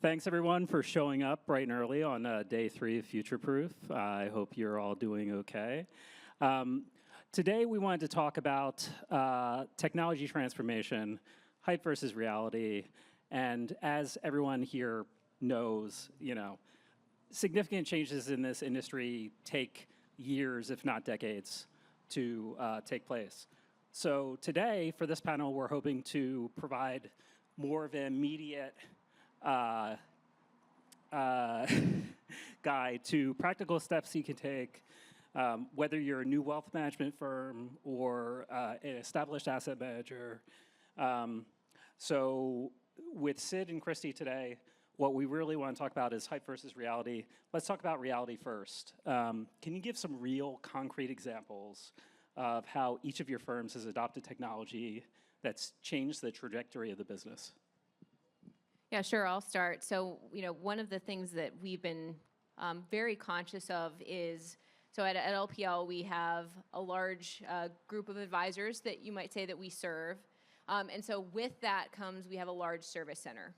Thanks, everyone, for showing up bright and early on day 3 of Future Proof. I hope you're all doing okay. Today, we wanted to talk about technology transformation, hype versus reality, and as everyone here knows, significant changes in this industry take years, if not decades, to take place. So today, for this panel, we're hoping to provide more of an immediate guide to practical steps you can take, whether you're a new wealth management firm or an established asset manager. So with Sid and Christy today, what we really want to talk about is hype versus reality. Let's talk about reality first. Can you give some real concrete examples of how each of your firms has adopted technology that's changed the trajectory of the business? Yeah, sure, I'll start. So, one of the things that we've been very conscious of is, so at LPL, we have a large group of advisors that you might say that we serve. And so with that comes, we have a large service center.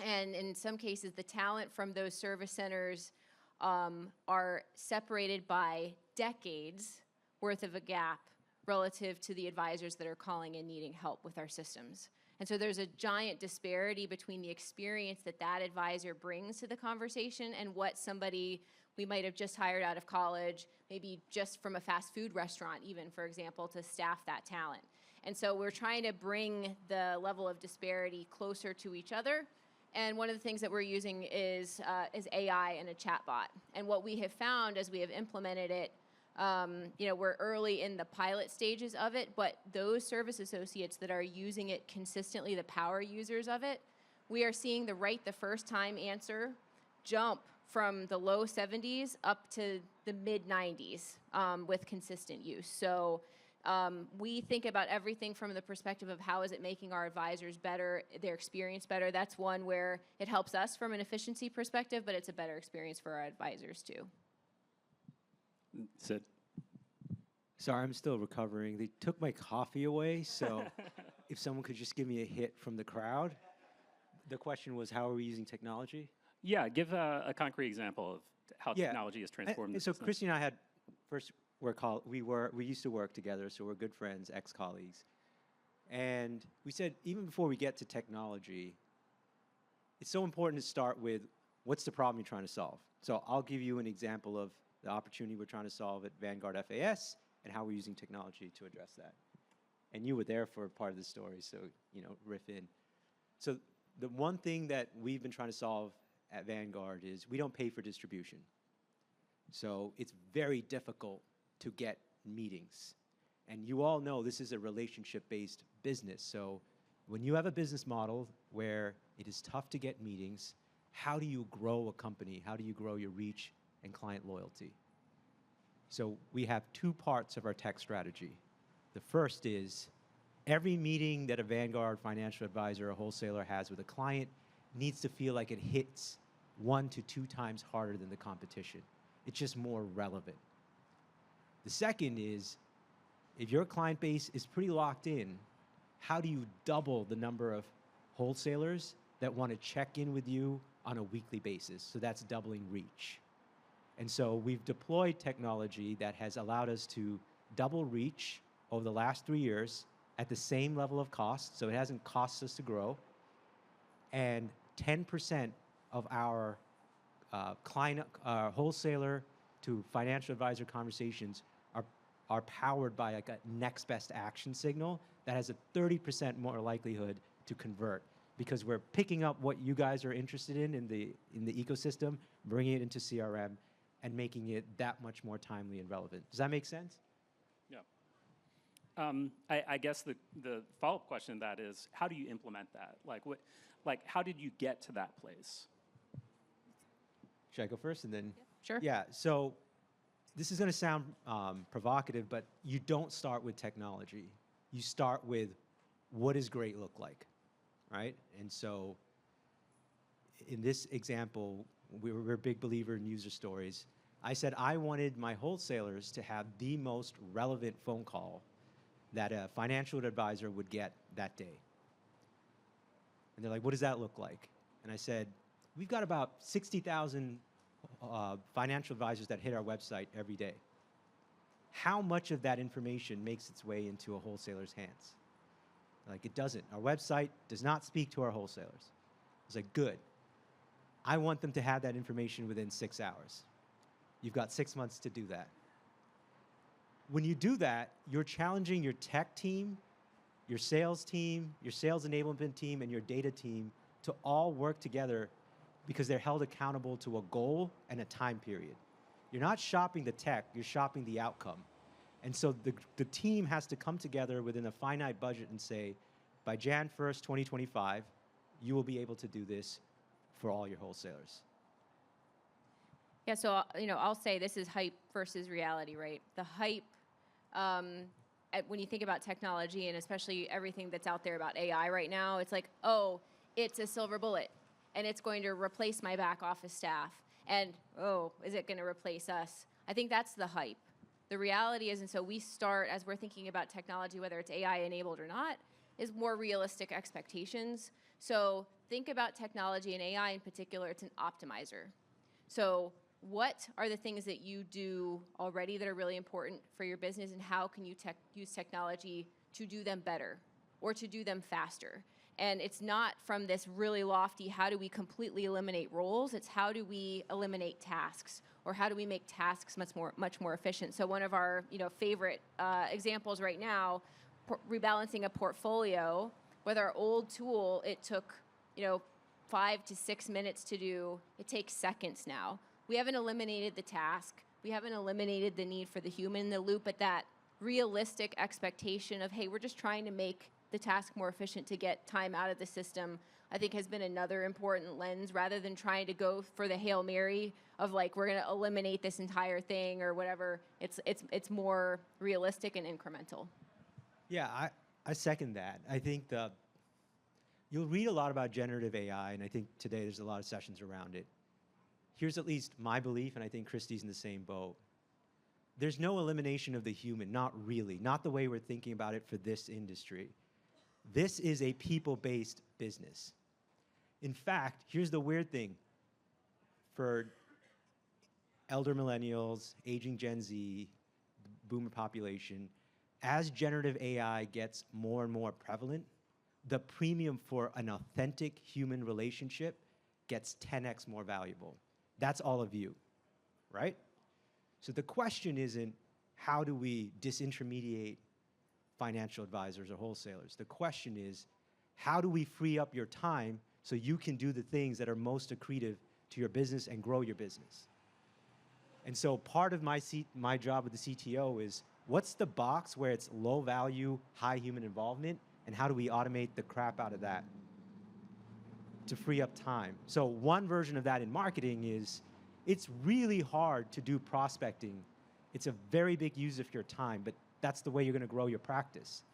And in some cases, the talent from those service centers are separated by decades worth of a gap relative to the advisors that are calling and needing help with our systems. And so there's a giant disparity between the experience that that advisor brings to the conversation and what somebody we might have just hired out of college, maybe just from a fast food restaurant even, for example, to staff that talent. And so we're trying to bring the level of disparity closer to each other. And one of the things that we're using is AI and a chatbot. And what we have found as we have implemented it, we're early in the pilot stages of it, but those service associates that are using it consistently, the power users of it, we are seeing the right the first time answer jump from the low 70s up to the mid 90s with consistent use. So we think about everything from the perspective of how is it making our advisors better, their experience better. That's one where it helps us from an efficiency perspective, but it's a better experience for our advisors too. Sid? Sorry, I'm still recovering. They took my coffee away, so if someone could just give me a hit from the crowd. The question was, how are we using technology? Yeah, give a concrete example of how technology has transformed this So business. Christy and I had, first, we used to work together, so we're good friends, ex-colleagues. And we said, even before we get to technology, it's so important to start with, what's the problem you're trying to solve? So I'll give you an example of the opportunity we're trying to solve at Vanguard FAS and how we're using technology to address that. And you were there for part of the story, so, riff in. So the one thing that we've been trying to solve at Vanguard is we don't pay for distribution. So it's very difficult to get meetings. And you all know this is a relationship-based business. So when you have a business model where it is tough to get meetings, how do you grow a company? How do you grow your reach and client loyalty? So we have two parts of our tech strategy. The first is every meeting that a Vanguard financial advisor or wholesaler has with a client needs to feel like it hits 1 to 2 times harder than the competition. It's just more relevant. The second is, if your client base is pretty locked in, how do you double the number of wholesalers that want to check in with you on a weekly basis? So that's doubling reach. And so we've deployed technology that has allowed us to double reach over the last 3 years at the same level of cost, so it hasn't cost us to grow. And 10% of our wholesaler to financial advisor conversations are powered by like a next best action signal that has a 30% more likelihood to convert, because we're picking up what you guys are interested in the ecosystem, bringing it into CRM, and making it that much more timely and relevant. Does that make sense? Yeah. I guess the follow-up question to that is, how do you implement that? How did you get to that place? Should I go first and then? Yeah, sure. Yeah, so this is going to sound provocative, but you don't start with technology. You start with, what does great look like, right? And so in this example, we're a big believer in user stories. I said I wanted my wholesalers to have the most relevant phone call that a financial advisor would get that day. And they're like, what does that look like? And I said, we've got about 60,000 financial advisors that hit our website every day. How much of that information makes its way into a wholesaler's hands? Like, it doesn't. Our website does not speak to our wholesalers. It's like, good. I want them to have that information within 6 hours. You've got 6 months to do that. When you do that, you're challenging your tech team, your sales enablement team, and your data team to all work together because they're held accountable to a goal and a time period. You're not shopping the tech, you're shopping the outcome. And so the team has to come together within a finite budget and say, by Jan 1st, 2025, you will be able to do this for all your wholesalers. Yeah, so I'll say this is hype versus reality, right? The hype, when you think about technology and especially everything that's out there about AI right now, it's like, oh, it's a silver bullet, and it's going to replace my back office staff. And, oh, is it going to replace us? I think that's the hype. The reality is, and so we start, as we're thinking about technology, whether it's AI enabled or not, is more realistic expectations. So think about technology and AI in particular, it's an optimizer. So what are the things that you do already that are really important for your business, and how can you use technology to do them better or to do them faster? And it's not from this really lofty, how do we completely eliminate roles? It's how do we eliminate tasks, or how do we make tasks much more efficient? So one of our favorite examples right now, rebalancing a portfolio. With our old tool, it took 5 to 6 minutes to do. It takes seconds now. We haven't eliminated the task. We haven't eliminated the need for the human in the loop, but that realistic expectation of, hey, we're just trying to make the task more efficient to get time out of the system, I think has been another important lens, rather than trying to go for the Hail Mary of like, we're going to eliminate this entire thing or whatever. It's more realistic and incremental. Yeah, I second that. I think you'll read a lot about generative AI, and I think today there's a lot of sessions around it. Here's at least my belief, and I think Christy's in the same boat. There's no elimination of the human, not really, not the way we're thinking about it for this industry. This is a people-based business. In fact, here's the weird thing. For elder millennials, aging Gen Z, boomer population, as generative AI gets more and more prevalent, the premium for an authentic human relationship gets 10x more valuable. That's all of you, right? So the question isn't, how do we disintermediate financial advisors or wholesalers? The question is, how do we free up your time so you can do the things that are most accretive to your business and grow your business? And so part of my job with the CTO is, what's the box where it's low value, high human involvement, and how do we automate the crap out of that to free up time? So one version of that in marketing is, it's really hard to do prospecting. It's a very big use of your time, but that's the way you're going to grow your practice.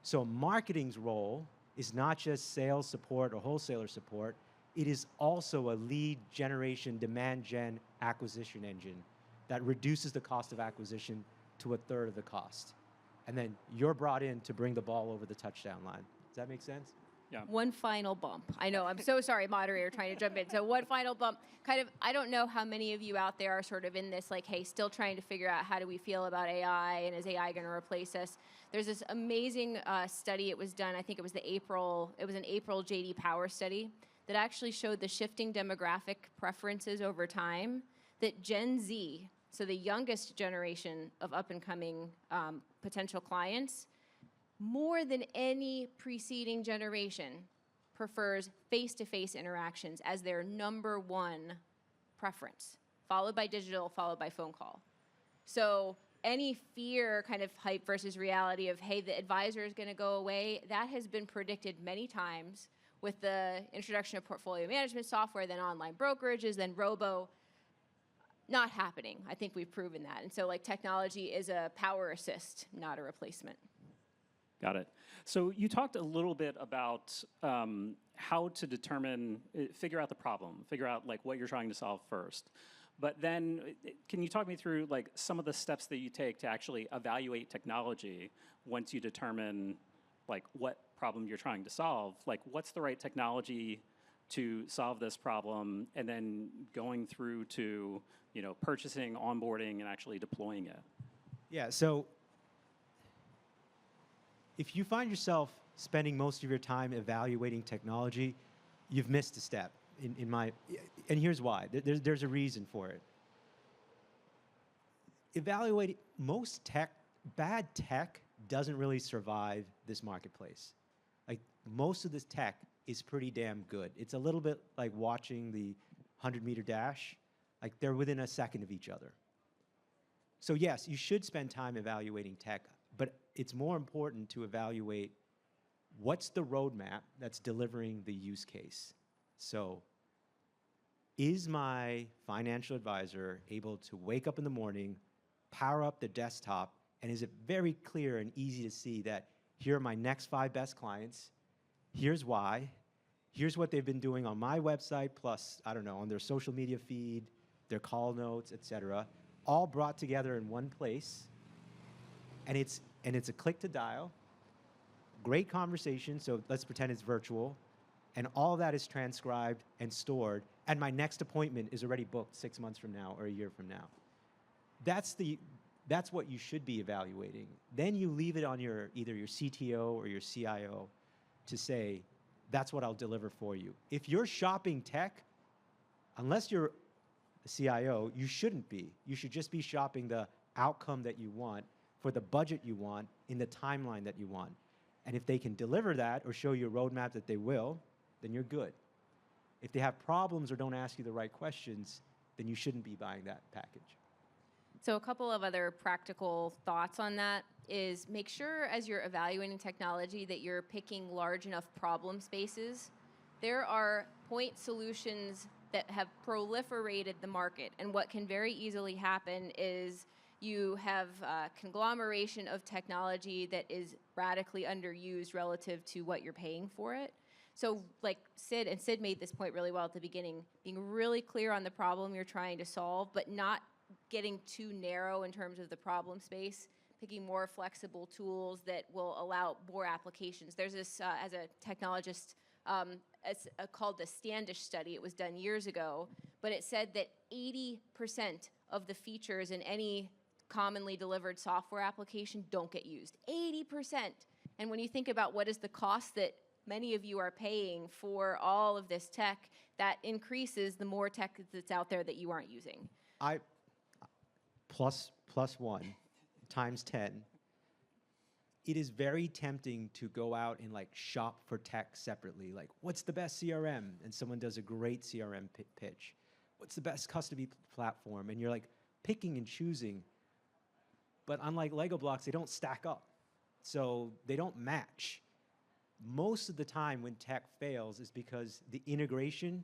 So marketing's role is not just sales support or wholesaler support. It is also a lead generation, demand gen acquisition engine that reduces the cost of acquisition to 1/3 of the cost. And then you're brought in to bring the ball over the touchdown line. Does that make sense? Yeah. One final bump. I know, I'm so sorry, moderator, trying to jump in. So one final bump. Kind of, I don't know how many of you out there are sort of in this, like, hey, still trying to figure out how do we feel about AI, and is AI going to replace us? There's this amazing study. It was done, I think it was an April JD Power study that actually showed the shifting demographic preferences over time, that Gen Z, so the youngest generation of up-and-coming potential clients, more than any preceding generation, prefers face-to-face interactions as their number one preference, followed by digital, followed by phone call. So any fear, kind of hype versus reality of, hey, the advisor is going to go away, that has been predicted many times with the introduction of portfolio management software, then online brokerages, then robo. Not happening. I think we've proven that. And so, like, technology is a power assist, not a replacement. Got it. So you talked a little bit about how to figure out the problem, figure out like what you're trying to solve first. But then can you talk me through like some of the steps that you take to actually evaluate technology once you determine like what problem you're trying to solve? Like, what's the right technology to solve this problem, and then going through to purchasing, onboarding, and actually deploying it? Yeah, so if you find yourself spending most of your time evaluating technology, you've missed a step. And here's why. There's a reason for it. Evaluating bad tech doesn't really survive this marketplace. Like, most of this tech is pretty damn good. It's a little bit like watching the 100-meter dash. Like, they're within a second of each other. So yes, you should spend time evaluating tech, but it's more important to evaluate what's the roadmap that's delivering the use case. So is my financial advisor able to wake up in the morning, power up the desktop, and is it very clear and easy to see that here are my next 5 best clients, here's why, here's what they've been doing on my website, plus, I don't know, on their social media feed, their call notes, et cetera, all brought together in one place, and it's a click to dial, great conversation, so let's pretend it's virtual, and all that is transcribed and stored, and my next appointment is already booked 6 months from now or a year from now. That's what you should be evaluating. Then you leave it on either your CTO or your CIO to say, that's what I'll deliver for you. If you're shopping tech, unless you're a CIO, you shouldn't be. You should just be shopping the outcome that you want for the budget you want in the timeline that you want. And if they can deliver that or show you a roadmap that they will, then you're good. If they have problems or don't ask you the right questions, then you shouldn't be buying that package. So a couple of other practical thoughts on that is make sure as you're evaluating technology that you're picking large enough problem spaces. There are point solutions that have proliferated the market, and what can very easily happen is you have a conglomeration of technology that is radically underused relative to what you're paying for it. So like Sid made this point really well at the beginning, being really clear on the problem you're trying to solve, but not getting too narrow in terms of the problem space, picking more flexible tools that will allow more applications. There's this, as a technologist, it's called the Standish study. It was done years ago, but it said that 80% of the features in any commonly delivered software application don't get used. 80%. And when you think about what is the cost that many of you are paying for all of this tech, that increases the more tech that's out there that you aren't using. Plus 1 times 10. It is very tempting to go out and like shop for tech separately. Like, what's the best CRM? And someone does a great CRM pitch. What's the best custody platform? And you're like picking and choosing. But unlike Lego blocks, they don't stack up. So they don't match. Most of the time when tech fails is because the integration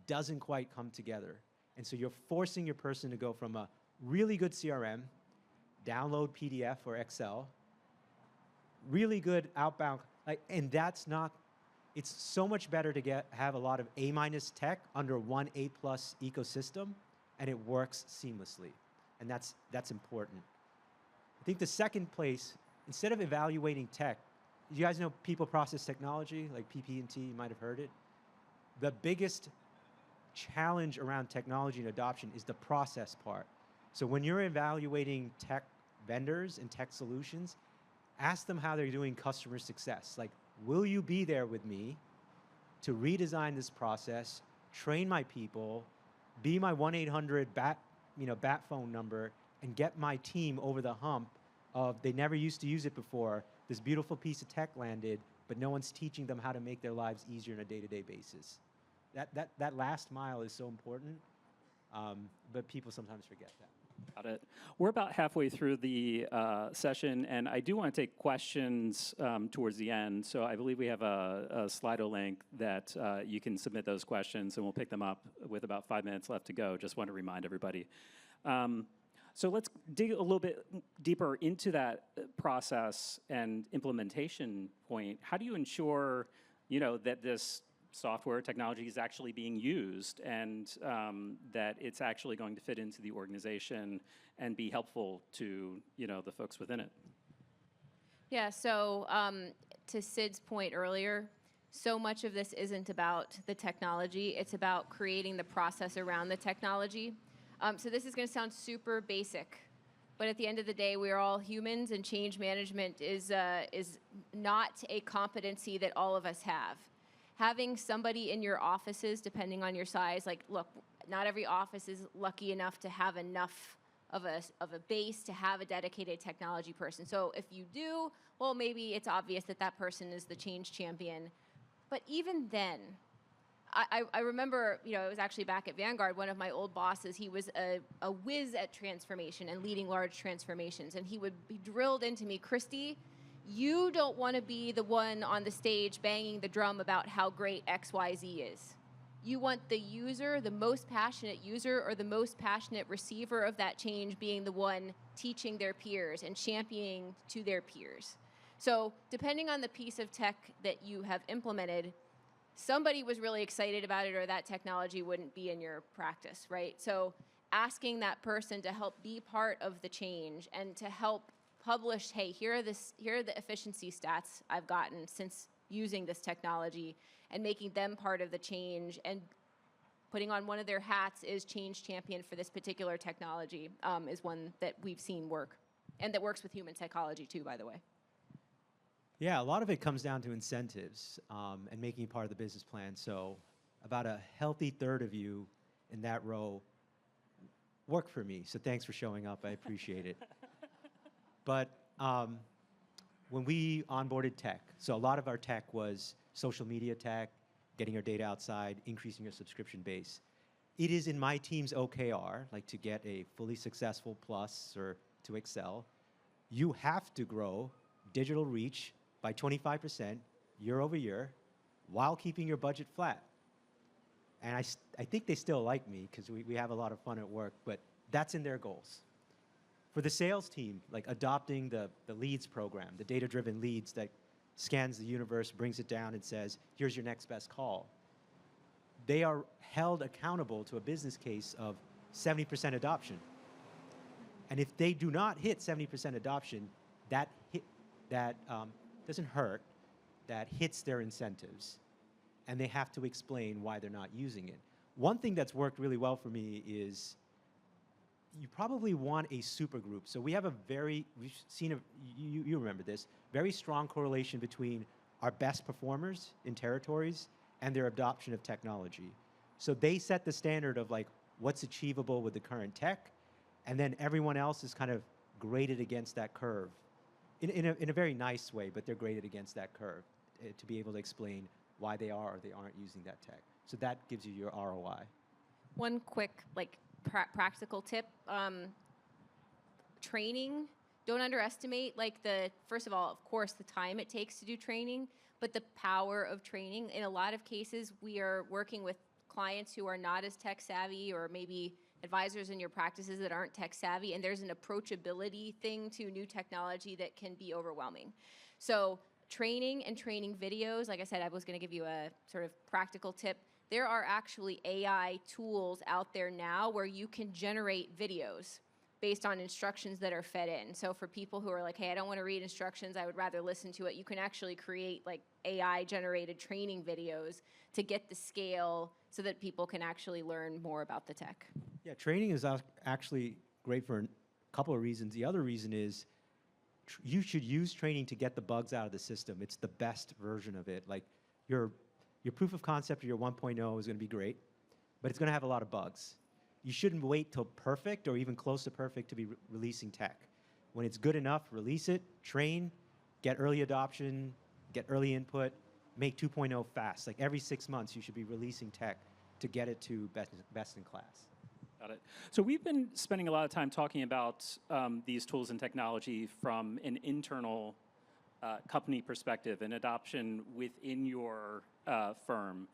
doesn't quite come together. And so you're forcing your person to go from a really good CRM, download PDF or Excel, really good outbound, and that's not, it's so much better to have a lot of A- tech under one A+ ecosystem, and it works seamlessly. And that's important. I think the second place, instead of evaluating tech, you guys know people process technology, like PP&T, you might have heard it. The biggest challenge around technology and adoption is the process part. So when you're evaluating tech vendors and tech solutions, ask them how they're doing customer success. Like, will you be there with me to redesign this process, train my people, be my 1-800 bat phone number, and get my team over the hump of they never used to use it before. This beautiful piece of tech landed, but no one's teaching them how to make their lives easier on a day-to-day basis. That last mile is so important, but people sometimes forget that. Got it. We're about halfway through the session, and I do want to take questions towards the end. So I believe we have a Slido link that you can submit those questions, and we'll pick them up with about 5 minutes left to go. Just want to remind everybody. So let's dig a little bit deeper into that process and implementation point. How do you ensure, that this software technology is actually being used and that it's actually going to fit into the organization and be helpful to, the folks within it? Yeah, so to Sid's point earlier, so much of this isn't about the technology, it's about creating the process around the technology. So this is going to sound super basic, but at the end of the day, we're all humans, and change management is not a competency that all of us have. Having somebody in your offices, depending on your size, like, look, not every office is lucky enough to have enough of a base to have a dedicated technology person. So if you do, well, maybe it's obvious that that person is the change champion. But even then, I remember, it was actually back at Vanguard, one of my old bosses, he was a whiz at transformation and leading large transformations. And he would be drilled into me, Christy, you don't want to be the one on the stage banging the drum about how great XYZ is. You want the user, the most passionate user or the most passionate receiver of that change being the one teaching their peers and championing to their peers. So depending on the piece of tech that you have implemented, somebody was really excited about it or that technology wouldn't be in your practice, right? So asking that person to help be part of the change and to help publish, hey, here are the efficiency stats I've gotten since using this technology, and making them part of the change and putting on one of their hats is change champion for this particular technology is one that we've seen work, and that works with human psychology too, by the way. Yeah, a lot of it comes down to incentives and making it part of the business plan. So about a healthy third of you in that row work for me. So thanks for showing up. I appreciate it. But when we onboarded tech, so a lot of our tech was social media tech, getting our data outside, increasing your subscription base. It is in my team's OKR, like to get a fully successful plus or to excel, you have to grow digital reach by 25% year over year while keeping your budget flat. And I think they still like me because we have a lot of fun at work, but that's in their goals. For the sales team, like adopting the leads program, the data-driven leads that scans the universe, brings it down and says, here's your next best call. They are held accountable to a business case of 70% adoption. And if they do not hit 70% adoption, that doesn't hurt, that hits their incentives. And they have to explain why they're not using it. One thing that's worked really well for me is you probably want a super group. So we've seen, you remember this, very strong correlation between our best performers in territories and their adoption of technology. So they set the standard of like what's achievable with the current tech, and then everyone else is kind of graded against that curve. In a very nice way, but they're graded against that curve to be able to explain why they are or they aren't using that tech. So that gives you your ROI. One quick, practical tip, training, don't underestimate, first of all, of course, the time it takes to do training, but the power of training. In a lot of cases, we are working with clients who are not as tech savvy, or maybe advisors in your practices that aren't tech savvy, and there's an approachability thing to new technology that can be overwhelming. So training and training videos, like I said, I was going to give you a sort of practical tip. There are actually AI tools out there now where you can generate videos based on instructions that are fed in. So for people who are like, hey, I don't want to read instructions, I would rather listen to it, you can actually create AI generated training videos to get the scale so that people can actually learn more about the tech. Yeah, training is actually great for a couple of reasons. The other reason is you should use training to get the bugs out of the system. It's the best version of it. Like your proof of concept or your 1.0 is going to be great, but it's going to have a lot of bugs. You shouldn't wait till perfect or even close to perfect to be releasing tech. When it's good enough, release it, train, get early adoption, get early input, make 2.0 fast. Like every 6 months, you should be releasing tech to get it to best in class. Got it. So we've been spending a lot of time talking about these tools and technology from an internal company perspective and adoption within your firm.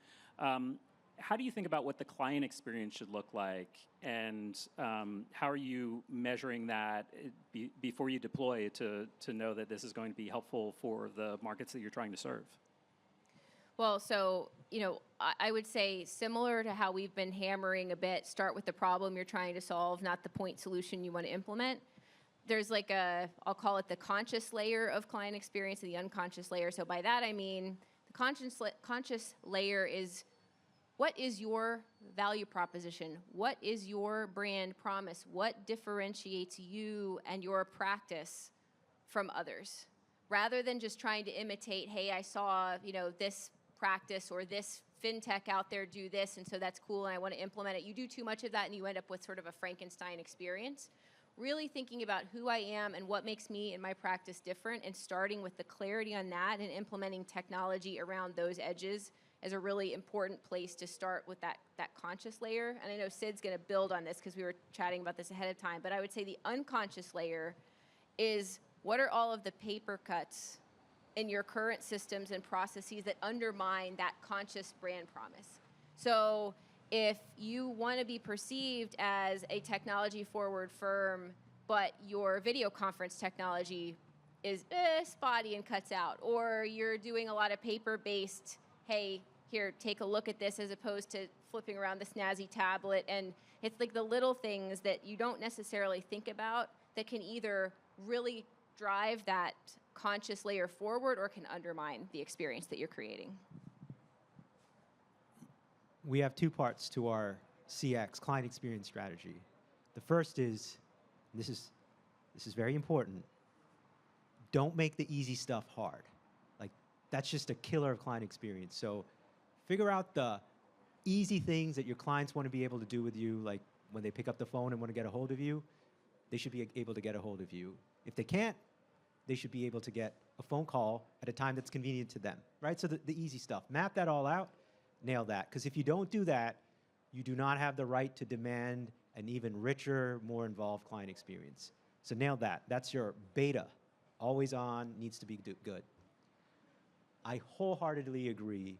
How do you think about what the client experience should look like, and how are you measuring that before you deploy to know that this is going to be helpful for the markets that you're trying to serve? Well, so, I would say similar to how we've been hammering a bit, start with the problem you're trying to solve, not the point solution you want to implement. There's I'll call it the conscious layer of client experience and the unconscious layer. So by that I mean, the conscious layer is, what is your value proposition? What is your brand promise? What differentiates you and your practice from others? Rather than just trying to imitate, hey, I saw, this practice or this fintech out there do this, and so that's cool, and I want to implement it. You do too much of that, and you end up with sort of a Frankenstein experience. Really thinking about who I am and what makes me and my practice different, and starting with the clarity on that and implementing technology around those edges is a really important place to start with that conscious layer. And I know Sid's going to build on this because we were chatting about this ahead of time, but I would say the unconscious layer is, what are all of the paper cuts in your current systems and processes that undermine that conscious brand promise? So if you want to be perceived as a technology-forward firm, but your video conference technology is spotty and cuts out, or you're doing a lot of paper-based, hey, here, take a look at this, as opposed to flipping around the snazzy tablet, and it's like the little things that you don't necessarily think about that can either really drive that conscious layer forward or can undermine the experience that you're creating. We have two parts to our CX, client experience strategy. The first is, this is very important, don't make the easy stuff hard. Like, that's just a killer of client experience. So figure out the easy things that your clients want to be able to do with you, like when they pick up the phone and want to get a hold of you, they should be able to get a hold of you. If they can't, they should be able to get a phone call at a time that's convenient to them, right? So the easy stuff. Map that all out, nail that. Because if you don't do that, you do not have the right to demand an even richer, more involved client experience. So nail that. That's your beta. Always on, needs to be good. I wholeheartedly agree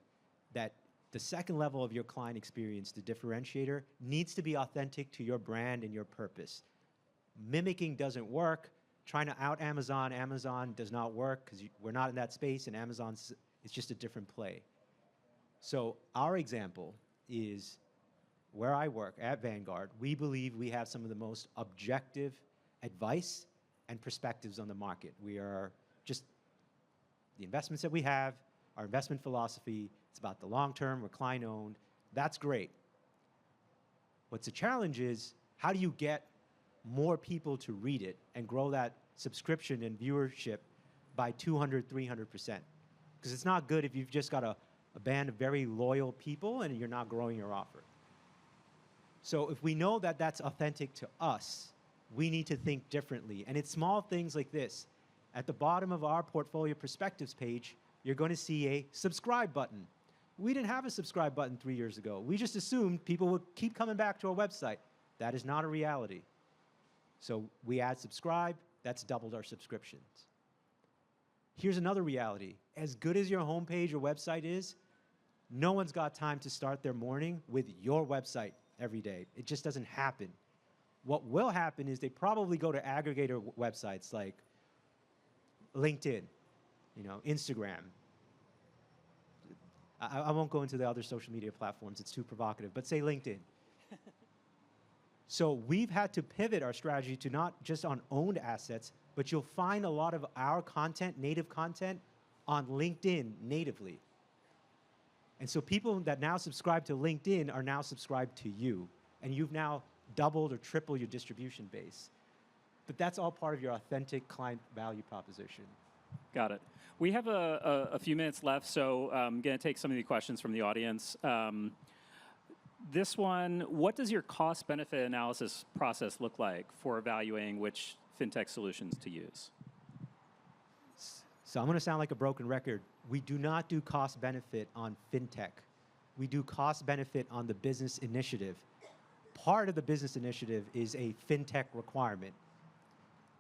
that the second level of your client experience, the differentiator, needs to be authentic to your brand and your purpose. Mimicking doesn't work. Trying to out Amazon does not work, because we're not in that space, and Amazon's, it's just a different play. So our example is where I work at Vanguard. We believe we have some of the most objective advice and perspectives on the market. We are just, the investments that we have, our investment philosophy, it's about the long term, we're client owned. That's great. What's the challenge is, how do you get more people to read it and grow that subscription and viewership by 200, 300%? Because it's not good if you've just got a band of very loyal people and you're not growing your offer. So if we know that that's authentic to us, we need to think differently. And it's small things like this. At the bottom of our portfolio perspectives page, you're going to see a subscribe button. We didn't have a subscribe button 3 years ago. We just assumed people would keep coming back to our website. That is not a reality. So we add subscribe, that's doubled our subscriptions. Here's another reality. As good as your homepage or website is, no one's got time to start their morning with your website every day. It just doesn't happen. What will happen is they probably go to aggregator websites like LinkedIn, Instagram. I won't go into the other social media platforms, it's too provocative, but say LinkedIn. So we've had to pivot our strategy to not just on owned assets, but you'll find a lot of our content, native content, on LinkedIn natively. And so people that now subscribe to LinkedIn are now subscribed to you, and you've now doubled or tripled your distribution base. But that's all part of your authentic client value proposition. Got it. We have a few minutes left, so I'm going to take some of the questions from the audience. This one, what does your cost-benefit analysis process look like for evaluating which fintech solutions to use? So I'm going to sound like a broken record. We do not do cost-benefit on fintech. We do cost-benefit on the business initiative. Part of the business initiative is a fintech requirement.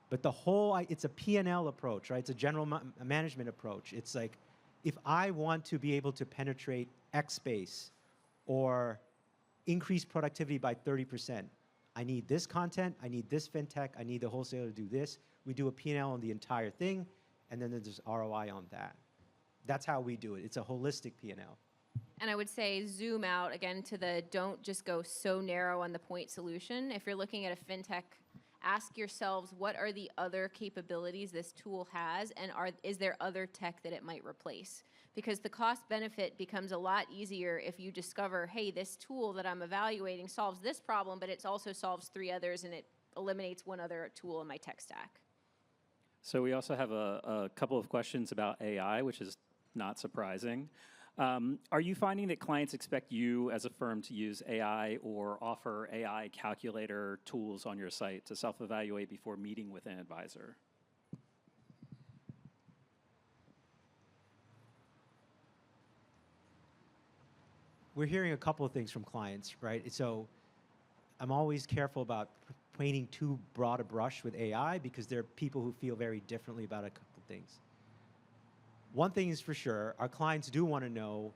But the whole, it's a P&L approach, right? It's a general management approach. It's like, if I want to be able to penetrate X space or increase productivity by 30%, I need this content, I need this fintech, I need the wholesaler to do this. We do a P&L on the entire thing, and then there's ROI on that. That's how we do it. It's a holistic P&L. And I would say zoom out again to the don't just go so narrow on the point solution. If you're looking at a fintech, ask yourselves, what are the other capabilities this tool has, and is there other tech that it might replace? because the cost benefit becomes a lot easier if you discover, hey, this tool that I'm evaluating solves this problem, but it also solves 3 others and it eliminates 1 other tool in my tech stack. So we also have a couple of questions about AI, which is not surprising. Are you finding that clients expect you as a firm to use AI or offer AI calculator tools on your site to self-evaluate before meeting with an advisor? We're hearing a couple of things from clients, right? So I'm always careful about painting too broad a brush with AI because there are people who feel very differently about a couple of things. One thing is for sure, our clients do want to know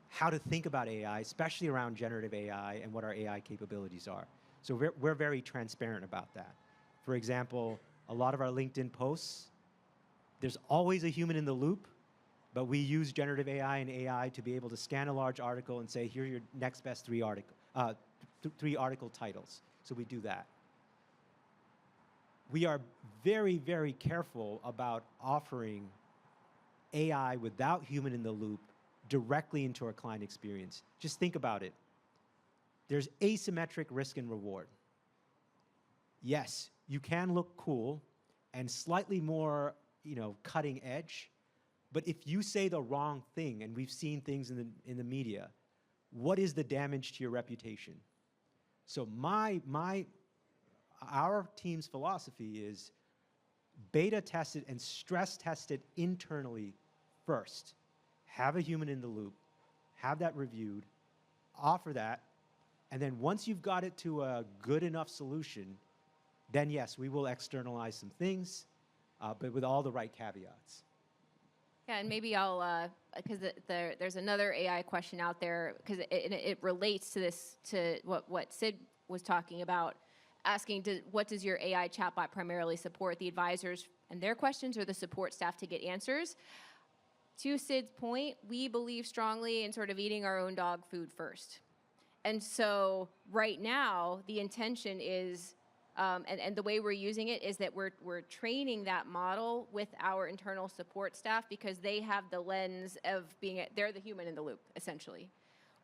how to think about AI, especially around generative AI and what our AI capabilities are. So we're very transparent about that. For example, a lot of our LinkedIn posts, there's always a human in the loop, but we use generative AI and AI to be able to scan a large article and say, here are your next best 3 article titles. So we do that. We are very, very careful about offering AI without human in the loop directly into our client experience. Just think about it. There's asymmetric risk and reward. Yes, you can look cool and slightly more, cutting edge, but if you say the wrong thing, and we've seen things in the media, what is the damage to your reputation? So our team's philosophy is beta test it and stress test it internally first. Have a human in the loop, have that reviewed, offer that, and then once you've got it to a good enough solution, then yes, we will externalize some things, but with all the right caveats. Yeah, and maybe I'll, because there's another AI question out there, because it relates to this, to what Sid was talking about, asking, what does your AI chatbot primarily support, the advisors and their questions or the support staff to get answers? To Sid's point, we believe strongly in sort of eating our own dog food first. And so right now, the intention is, and the way we're using it is that we're training that model with our internal support staff because they have the lens of they're the human in the loop, essentially.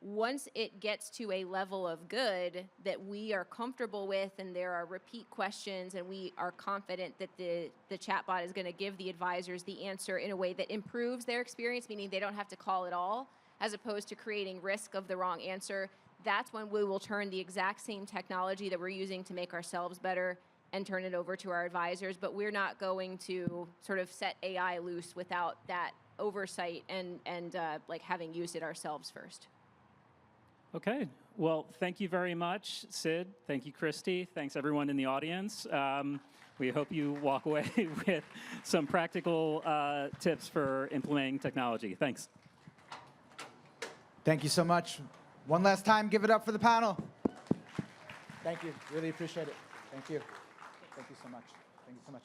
Once it gets to a level of good that we are comfortable with and there are repeat questions and we are confident that the chatbot is going to give the advisors the answer in a way that improves their experience, meaning they don't have to call at all, as opposed to creating risk of the wrong answer, that's when we will turn the exact same technology that we're using to make ourselves better and turn it over to our advisors. But we're not going to sort of set AI loose without that oversight and like having used it ourselves first. Okay, well, thank you very much, Sid. Thank you, Christy. Thanks, everyone in the audience. We hope you walk away with some practical tips for implementing technology. Thanks. Thank you so much. One last time, give it up for the panel. Thank you. Really appreciate it. Thank you. Thank you so much. Thank you so much.